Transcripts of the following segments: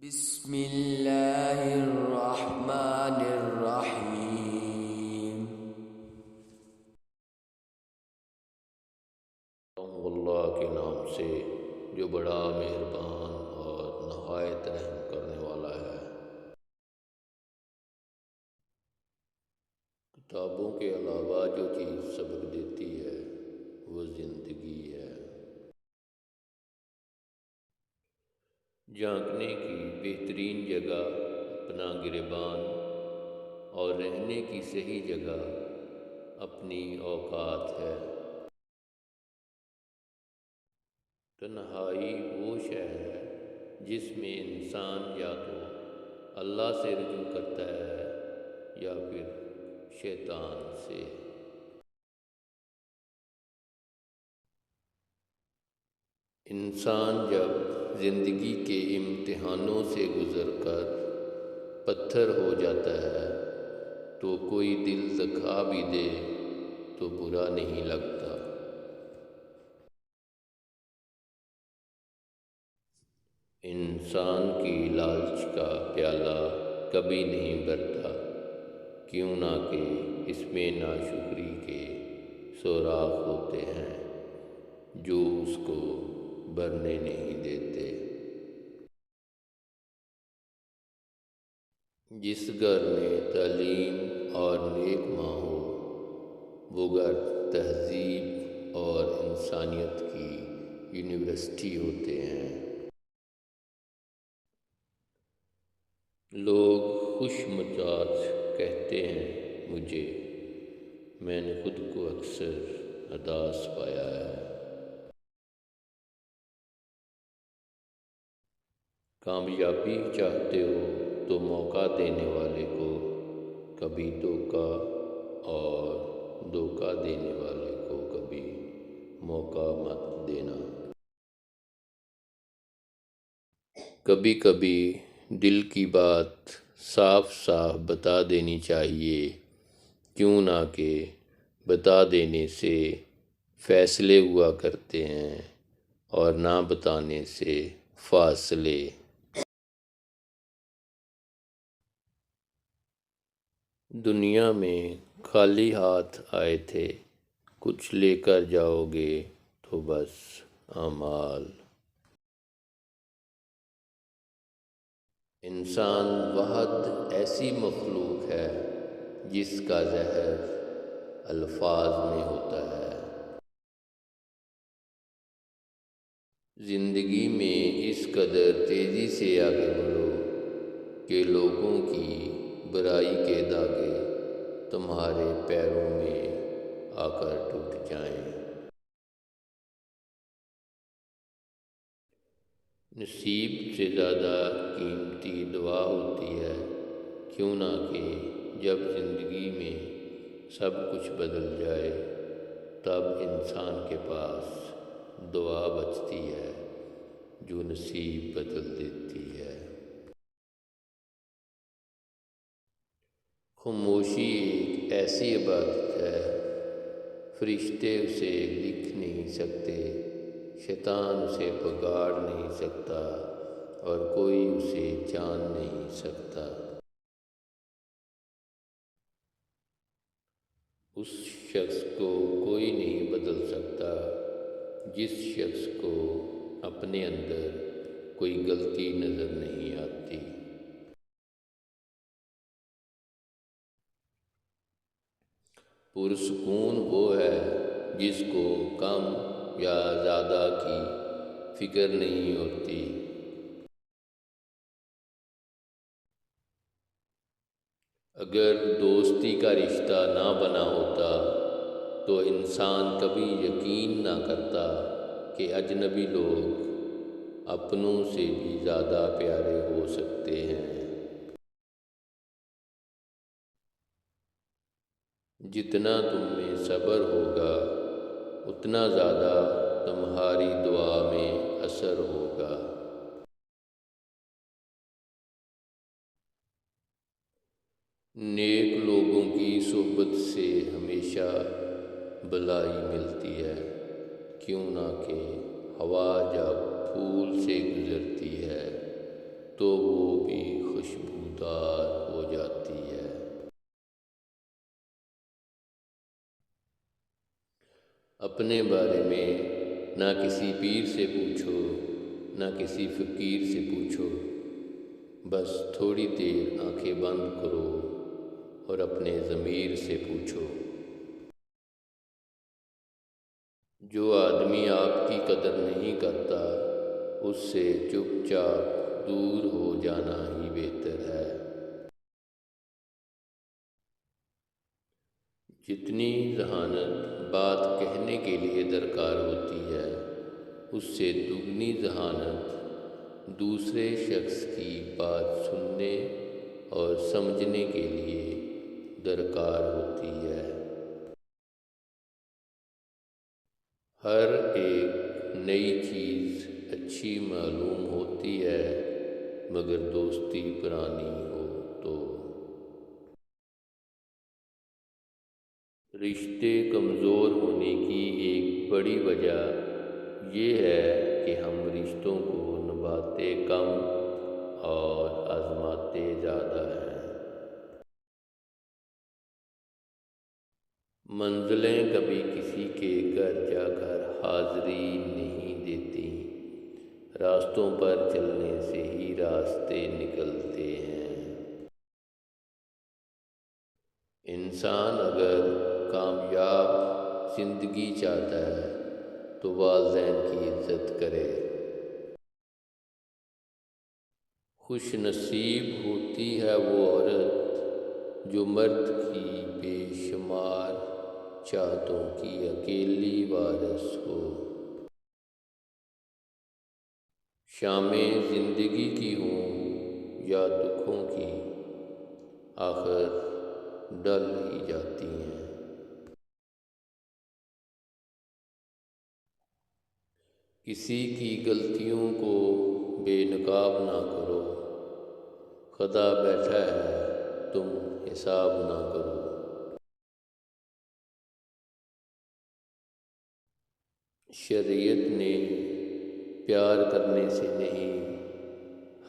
بسم اللہ الرحمن الرحیم۔ اللہ کے نام سے جو بڑا مہربان اور نہایت رحم کرنے والا ہے۔ کتابوں کے علاوہ جو چیز سبق دیتی ہے وہ زندگی ہے۔ جھانکنے کی بہترین جگہ اپنا گریبان اور رہنے کی صحیح جگہ اپنی اوقات ہے۔ تنہائی وہ شے ہے جس میں انسان یا تو اللہ سے رجوع کرتا ہے یا پھر شیطان سے۔ انسان جب زندگی کے امتحانوں سے گزر کر پتھر ہو جاتا ہے تو کوئی دل دکھا بھی دے تو برا نہیں لگتا۔ انسان کی لالچ کا پیالہ کبھی نہیں بھرتا، کیوں نہ کہ اس میں ناشکری کے سوراخ ہوتے ہیں جو اس کو بھرنے نہیں دیتے۔ جس گھر میں تعلیم اور نیک ماں ہو وہ گھر تہذیب اور انسانیت کی یونیورسٹی ہوتے ہیں۔ لوگ خوش مزاج کہتے ہیں مجھے، میں نے خود کو اکثر اداس پایا ہے۔ کامیابی چاہتے ہو تو موقع دینے والے کو کبھی دھوکہ اور دھوکہ دینے والے کو کبھی موقع مت دینا۔ کبھی کبھی دل کی بات صاف صاف بتا دینی چاہیے، کیوں نہ کہ بتا دینے سے فیصلے ہوا کرتے ہیں اور نہ بتانے سے فاصلے۔ دنیا میں خالی ہاتھ آئے تھے، کچھ لے کر جاؤ گے تو بس اعمال۔ انسان واحد ایسی مخلوق ہے جس کا زہر الفاظ میں ہوتا ہے۔ زندگی میں اس قدر تیزی سے آگے بڑھو کہ لوگوں کی برائی کے دھاگے تمہارے پیروں میں آ کر ٹوٹ جائیں۔ نصیب سے زیادہ قیمتی دعا ہوتی ہے، کیوں نہ کہ جب زندگی میں سب کچھ بدل جائے تب انسان کے پاس دعا بچتی ہے جو نصیب بدل دیتی ہے۔ خاموشی ایک ایسی عبادت ہے، فرشتے اسے لکھ نہیں سکتے، شیطان اسے بگاڑ نہیں سکتا اور کوئی اسے جان نہیں سکتا۔ اس شخص کو کوئی نہیں بدل سکتا جس شخص کو اپنے اندر کوئی غلطی نظر نہیں آتی۔ پرسکون وہ ہے جس کو کم یا زیادہ کی فکر نہیں ہوتی۔ اگر دوستی کا رشتہ نہ بنا ہوتا تو انسان کبھی یقین نہ کرتا کہ اجنبی لوگ اپنوں سے بھی زیادہ پیارے ہو سکتے ہیں۔ جتنا تم میں صبر ہوگا اتنا زیادہ تمہاری دعا میں اثر ہوگا۔ نیک لوگوں کی صحبت سے ہمیشہ بھلائی ملتی ہے، کیوں نہ کہ ہوا جب پھول سے گزرتی ہے تو وہ بھی خوشبودار ہو جاتی ہے۔ اپنے بارے میں نہ کسی پیر سے پوچھو، نہ کسی فقیر سے پوچھو، بس تھوڑی دیر آنکھیں بند کرو اور اپنے ضمیر سے پوچھو۔ جو آدمی آپ کی قدر نہیں کرتا، اس سے چپ چاپ دور ہو جانا ہی بہتر ہے۔ جتنی ذہانت بات کہنے کے لیے درکار ہوتی ہے، اس سے دگنی ذہانت دوسرے شخص کی بات سننے اور سمجھنے کے لیے درکار ہوتی ہے۔ ہر ایک نئی چیز اچھی معلوم ہوتی ہے، مگر دوستی پرانی ہو تو۔ رشتے کمزور ہونے کی ایک بڑی وجہ یہ ہے کہ ہم رشتوں کو نبھاتے کم اور آزماتے زیادہ ہیں۔ منزلیں کبھی کسی کے گھر جا کر حاضری نہیں دیتی، راستوں پر چلنے سے ہی راستے نکلتے ہیں۔ انسان اگر کامیاب زندگی چاہتا ہے تو والدین کی عزت کرے۔ خوش نصیب ہوتی ہے وہ عورت جو مرد کی بے شمار چاہتوں کی اکیلی وارث ہو۔ شامیں زندگی کی ہوں یا دکھوں کی، آخر ڈل ہی جاتی ہیں۔ کسی کی غلطیوں کو بے نقاب نہ کرو، خدا بیٹھا ہے تم حساب نہ کرو۔ شریعت نے پیار کرنے سے نہیں،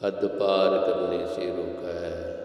حد پار کرنے سے روکا ہے۔